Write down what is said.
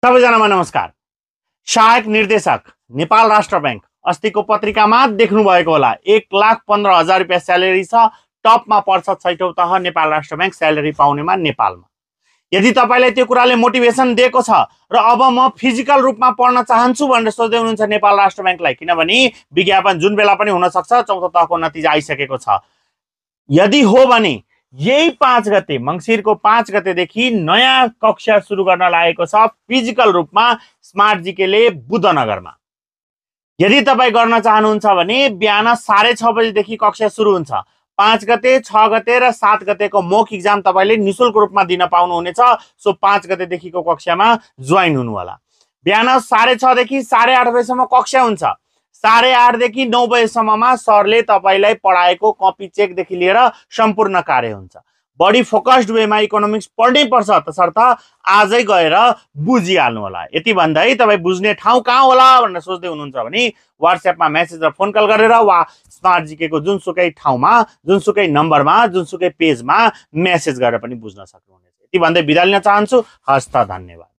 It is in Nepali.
सबैजनामा नमस्कार। सहायक निर्देशक नेपाल राष्ट्र बैंक अस्तिको पत्रिकामा देख्नु भएको होला 1,15,000 रुपैयाँ स्यालेरी छ। टपमा पर्छ 6औं तह नेपाल राष्ट्र बैंक स्यालेरी पाउनेमा नेपालमा। यदि तपाईलाई त्यो कुराले मोटिभेसन दिएको छ र अब म फिजिकल रूपमा पढ्न चाहन्छु भनेर सोच्दै हुनुहुन्छ नेपाल राष्ट्र बैंकलाई, किनभने विज्ञापन जुन बेला पनि हुन सक्छ, 4औं तहको नतिजा आइसकेको छ। यदि हो भने यही 5 गते मंसिरको 5 गतेदेखि नयाँ कक्षा सुरु गर्न लागेको छ फिजिकल रूपमा स्मार्ट जीकेले बुद्धनगरमा। यदि तपाई गर्न चाहनुहुन्छ भने बिहान 6:30 बजेदेखि कक्षा सुरु हुन्छ। 5 गते, 6 गते र 7 गतेको मोक एक्जाम तपाईले निशुल्क रूपमा दिन पाउनुहुनेछ। सो 5 गतेदेखिको कक्षामा जोइन हुनु होला। बिहान 6:30 देखि 8:30 बजेसम्म कक्षा हुन्छ। 8:30 देखि 9 बजेसम्ममा सरले तपाईलाई पढाएको कपी चेकदेखि लिएर सम्पूर्ण कार्य हुन्छ। बडी फोकस्ड वेमा इकोनोमिक्स पढ्नै पर्छ, तसर्थ आजै गएर बुझिहाल्नु होला। यति भन्दै तपाई बुझ्ने ठाउँ कहाँ होला भनेर सोच्दै हुनुहुन्छ भने व्हाट्सएपमा मेसेज र फोन कल गरेर वा स्मार्ट जीकेको जुनसुकै ठाउँमा, जुनसुकै नम्बरमा, जुनसुकै पेजमा मेसेज गरेर पनि बुझ्न सक्नुहुनेछ। यति भन्दै बिदा लिन चाहन्छु। हस्त, धन्यवाद।